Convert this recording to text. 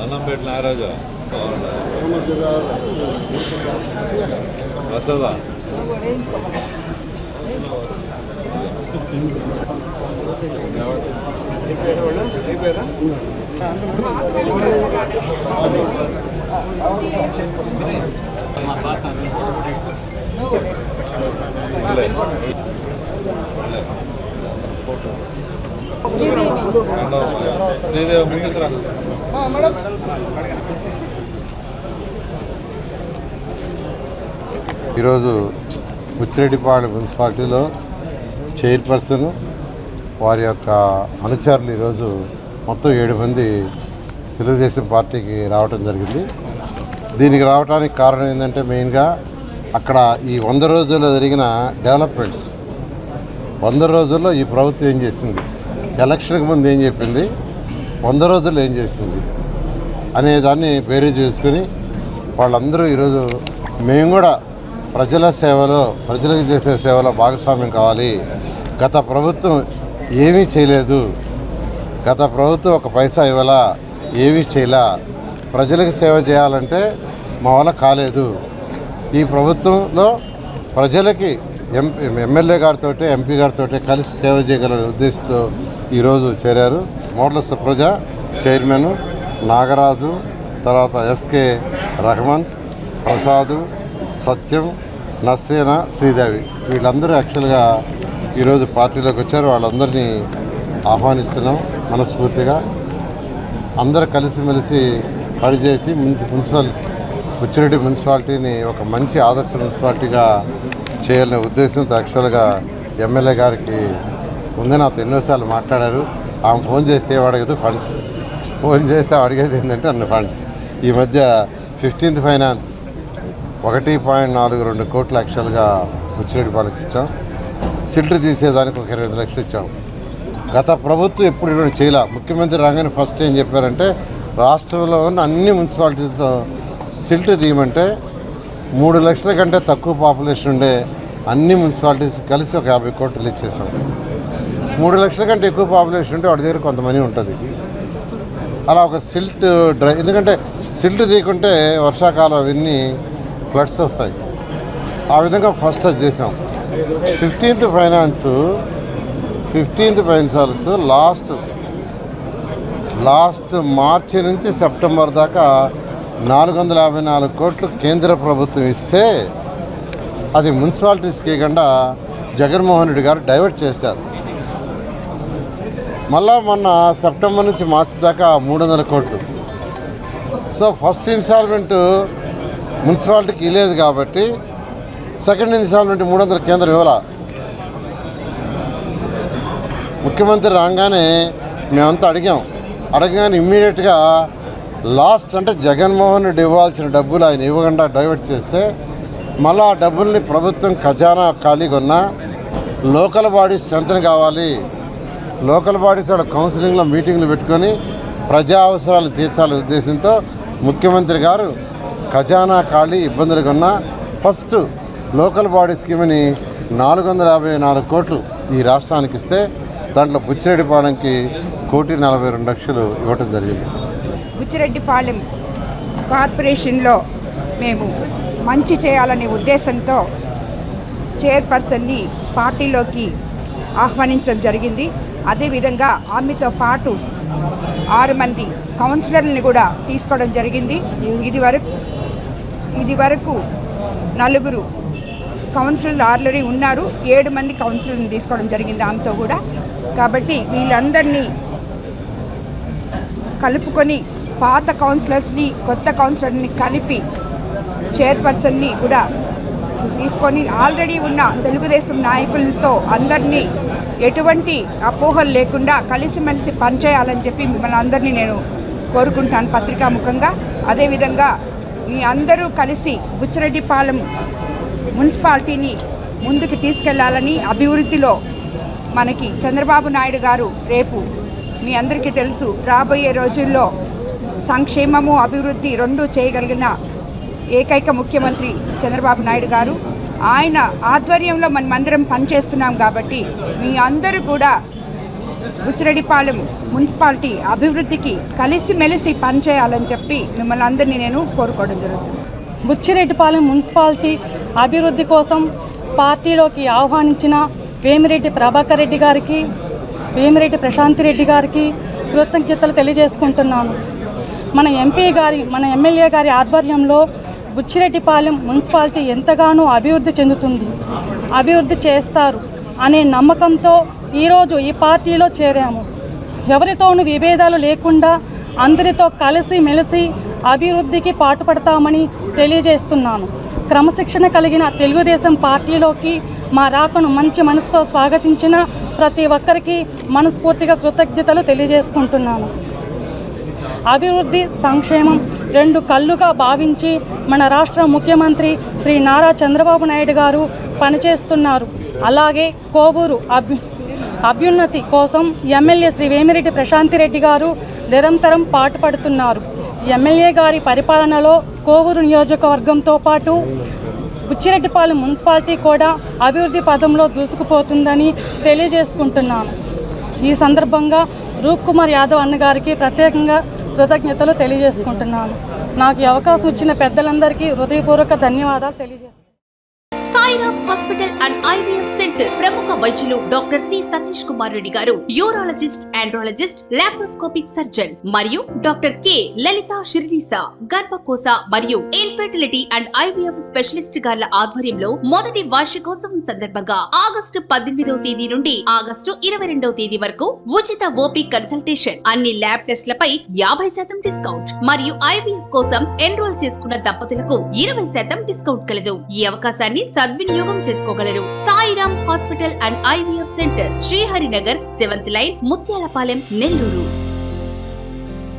అన్నంపేట నాగరాజు వస్తుందా ఈరోజు బుచ్చిరెడ్డిపాళెం మున్సిపాలిటీలో చైర్పర్సన్ వారి యొక్క అనుచరులు ఈరోజు మొత్తం 7 మంది తెలుగుదేశం పార్టీకి రావడం జరిగింది. దీనికి రావడానికి కారణం ఏంటంటే మెయిన్గా అక్కడ ఈ 100 రోజుల్లో జరిగిన డెవలప్మెంట్స్, 100 రోజుల్లో ఈ ప్రభుత్వం ఏం చేసింది, ఎలక్షన్కి ముందు ఏం చెప్పింది, 100 రోజుల్లో ఏం చేసింది అనే దాన్ని బేరీజ్ చేసుకుని వాళ్ళందరూ ఈరోజు మేము కూడా ప్రజల సేవలో, ప్రజలకు చేసే సేవలో భాగస్వామ్యం కావాలి. గత ప్రభుత్వం ఏమీ చేయలేదు, గత ప్రభుత్వం ఒక పైసా ఇవ్వాలా, ఏమీ చేయలా, ప్రజలకు సేవ చేయాలంటే మా వల్ల కాలేదు. ఈ ప్రభుత్వంలో ప్రజలకి ఎమ్మెల్యే గారితో, ఎంపీ గారితో కలిసి సేవ చేయగల ఉద్దేశంతో ఈరోజు చేరారు. మోర్ల సుప్రజ చైర్మన్, నాగరాజు, తర్వాత ఎస్కే రహమాన్, ప్రసాదు, సత్యం, నస్రీనా, శ్రీదేవి వీళ్ళందరూ యాక్చువల్గా ఈరోజు పార్టీలోకి వచ్చారు. వాళ్ళందరినీ ఆహ్వానిస్తున్నాం మనస్ఫూర్తిగా. అందరూ కలిసిమెలిసి పనిచేసి బుచ్చిరెడ్డి మున్సిపాలిటీని ఒక మంచి ఆదర్శ మున్సిపాలిటీగా చేయాలనే ఉద్దేశంతో యాక్చువల్గా ఎమ్మెల్యే గారికి ముందే నాతో ఎన్నోసార్లు మాట్లాడారు. ఆమె ఫోన్ చేసి అడగదు ఫండ్స్, ఫోన్ చేసి అడిగేది ఏంటంటే అన్ని ఫండ్స్. ఈ మధ్య 15th ఫైనాన్స్ 1.42 కోట్లు యాక్చువల్గా బుచ్చిరెడ్డిపాళెంకి ఇచ్చాం. సిల్టర్ తీసేదానికి ఒక 25 లక్షలు ఇచ్చాం. గత ప్రభుత్వం ఎప్పుడు కూడా చేయలే. ముఖ్యమంత్రి రాగానే ఫస్ట్ ఏం చెప్పారంటే రాష్ట్రంలో ఉన్న అన్ని మున్సిపాలిటీలతో సిల్ట్ తీయమంటే 3 లక్షల కంటే తక్కువ పాపులేషన్ ఉండే అన్ని మున్సిపాలిటీస్ కలిసి ఒక 50 కోట్లు రిలీజ్ చేసాం. 3 లక్షల కంటే ఎక్కువ పాపులేషన్ ఉంటే వాడి దగ్గర కొంత మనీ ఉంటుంది. అలా ఒక సిల్ట్ ఎందుకంటే సిల్ట్ తీయకుంటే వర్షాకాలం అవన్నీ ఫ్లడ్స్ వస్తాయి. ఆ విధంగా ఫస్ట్ అది చేసాం. 15th ఫైనాన్స్ లాస్ట్ మార్చి నుంచి సెప్టెంబర్ దాకా 454 కోట్లు కేంద్ర ప్రభుత్వం ఇస్తే అది మున్సిపాలిటీస్కి ఇవ్వకుండా జగన్మోహన్ రెడ్డి గారు డైవర్ట్ చేశారు. మళ్ళా మొన్న సెప్టెంబర్ నుంచి మార్చి దాకా 300 కోట్లు. సో ఫస్ట్ ఇన్స్టాల్మెంట్ మున్సిపాలిటీకి ఇవ్వలేదు కాబట్టి సెకండ్ ఇన్స్టాల్మెంట్ 300 కేంద్రం ఇవ్వాల. ముఖ్యమంత్రి రాగానే మేమంతా అడగగానే ఇమ్మీడియట్గా లాస్ట్ అంటే జగన్మోహన్ రెడ్డి ఇవ్వాల్సిన డబ్బులు ఆయన ఇవ్వకుండా డైవర్ట్ చేస్తే మళ్ళీ ఆ డబ్బుల్ని ప్రభుత్వం ఖజానా ఖాళీగా ఉన్నా లోకల్ బాడీస్ స్ట్రెంత్ కావాలి, లోకల్ బాడీస్ వాళ్ళ కౌన్సిలింగ్లో మీటింగ్లు పెట్టుకొని ప్రజా అవసరాలు తీర్చాలనే ఉద్దేశంతో ముఖ్యమంత్రి గారు ఖజానా ఖాళీ ఇబ్బందులుగా ఉన్న ఫస్ట్ లోకల్ బాడీ స్కీమ్ని 454 కోట్లు ఈ రాష్ట్రానికి ఇస్తే దాంట్లో బుచ్చిరెడ్డిపాళెంకి 1,42,00,000 ఇవ్వటం జరిగింది. బుచ్చిరెడ్డిపాళెం కార్పొరేషన్లో మేము మంచి చేయాలనే ఉద్దేశంతో చైర్పర్సన్ని పార్టీలోకి ఆహ్వానించడం జరిగింది. అదేవిధంగా ఆమెతో పాటు 6 మంది కౌన్సిలర్ని కూడా తీసుకోవడం జరిగింది. ఇది వరకు 4 కౌన్సిలర్లు ఆల్రెడీ ఉన్నారు, 7 మంది కౌన్సిలర్ని తీసుకోవడం జరిగింది ఆమెతో కూడా. కాబట్టి వీళ్ళందరినీ కలుపుకొని పాత కౌన్సిలర్స్ని కొత్త కౌన్సిలర్ని కలిపి చైర్పర్సన్ని కూడా తీసుకొని ఆల్రెడీ ఉన్న తెలుగుదేశం నాయకులతో అందరినీ ఎటువంటి అపోహలు లేకుండా కలిసిమెలిసి పనిచేయాలని చెప్పి మిమ్మల్ని అందరినీ నేను కోరుకుంటాను పత్రికాముఖంగా. అదేవిధంగా మీ అందరూ కలిసి బుచ్చిరెడ్డిపాళెం మున్సిపాలిటీని ముందుకు తీసుకెళ్లాలని, అభివృద్ధిలో మనకి చంద్రబాబు నాయుడు గారు రేపు మీ అందరికీ తెలుసు రాబోయే రోజుల్లో సంక్షేమము అభివృద్ధి రెండూ చేయగలిగిన ఏకైక ముఖ్యమంత్రి చంద్రబాబు నాయుడు గారు. ఆయన ఆధ్వర్యంలో మనమందరం పనిచేస్తున్నాం కాబట్టి మీ అందరూ కూడా బుచ్చిరెడ్డిపాలెం మున్సిపాలిటీ అభివృద్ధికి కలిసిమెలిసి పనిచేయాలని చెప్పి మిమ్మల్ని అందరినీ నేను కోరుకోవడం జరుగుతుంది. బుచ్చిరెడ్డిపాలెం మున్సిపాలిటీ అభివృద్ధి కోసం పార్టీలోకి ఆహ్వానించిన వేమిరెడ్డి ప్రభాకర్ రెడ్డి గారికి, వేమిరెడ్డి ప్రశాంతి రెడ్డి గారికి కృతజ్ఞతలు తెలియజేసుకుంటున్నాను. మన ఎమ్మెల్యే గారి ఆధ్వర్యంలో బుచ్చిరెడ్డిపాలెం మున్సిపాలిటీ ఎంతగానో అభివృద్ధి చెందుతుంది, అభివృద్ధి చేస్తారు అనే నమ్మకంతో ఈరోజు ఈ పార్టీలో చేరాము. ఎవరితోనూ విభేదాలు లేకుండా అందరితో కలిసి మెలిసి అభివృద్ధికి పాటుపడతామని తెలియజేస్తున్నాను. క్రమశిక్షణ కలిగిన తెలుగుదేశం పార్టీలోకి మా రాకను మంచి మనసుతో స్వాగతించిన ప్రతి ఒక్కరికి మనస్ఫూర్తిగా కృతజ్ఞతలు తెలియజేసుకుంటున్నాను. అభివృద్ధి సంక్షేమం రెండు కళ్ళుగా భావించి మన రాష్ట్ర ముఖ్యమంత్రి శ్రీ నారా చంద్రబాబు నాయుడు గారు పనిచేస్తున్నారు. అలాగే కోవూరు అభ్యున్నతి కోసం ఎమ్మెల్యే శ్రీ వేమిరెడ్డి ప్రశాంతి రెడ్డి గారు నిరంతరం పాటుపడుతున్నారు. ఎమ్మెల్యే గారి పరిపాలనలో కోవూరు నియోజకవర్గంతో పాటు బుచ్చిరెడ్డిపాలెం మున్సిపాలిటీ కూడా అభివృద్ధి పదంలో దూసుకుపోతుందని తెలియజేసుకుంటున్నాను. ఈ సందర్భంగా రూప్ కుమార్ యాదవ్ అన్నగారికి ప్రత్యేకంగా కృతజ్ఞతలు తెలియజేసుకుంటున్నాను. నాకు ఈ అవకాశం ఇచ్చిన పెద్దలందరికీ హృదయపూర్వక ధన్యవాదాలు తెలియజేస్తున్నాను. Sairam hospital and IVF centre ప్రముఖ వైద్యులు డాక్టర్ సి సతీష్ కుమార్ రెడ్డి గారు, యూరాలజిస్ట్, ఆండ్రాలజిస్ట్, లాప్రోస్కోపిక్ సర్జన్ మరియు డాక్టర్ కె లలిత షిర్వీసా గర్భకోశ మరియు ఇన్ఫెర్టిలిటీ అండ్ ఐవీఎఫ్ స్పెషలిస్ట్ గార్ల ఆధ్వర్యంలో మొదటి వార్షికోత్సవం సందర్భంగా ఆగస్టు 18వ తేదీ నుండి ఆగస్టు 22వ తేదీ వరకు ఉచిత ఓపీ కన్సల్టేషన్, అన్ని ల్యాబ్ టెస్ట్లపై 50% డిస్కౌంట్ మరియు ఐవీఎఫ్ కోసం ఎన్రోల్ చేసుకున్న దంపతులకు 20% డిస్కౌంట్ కలదు. ఈ అవకాశాన్ని సద్వినియోగం చేసుకోగలరు. Sairam hospital and IVF centre, Sriharinagar, 7th line, Muthyalapalem, Nellore.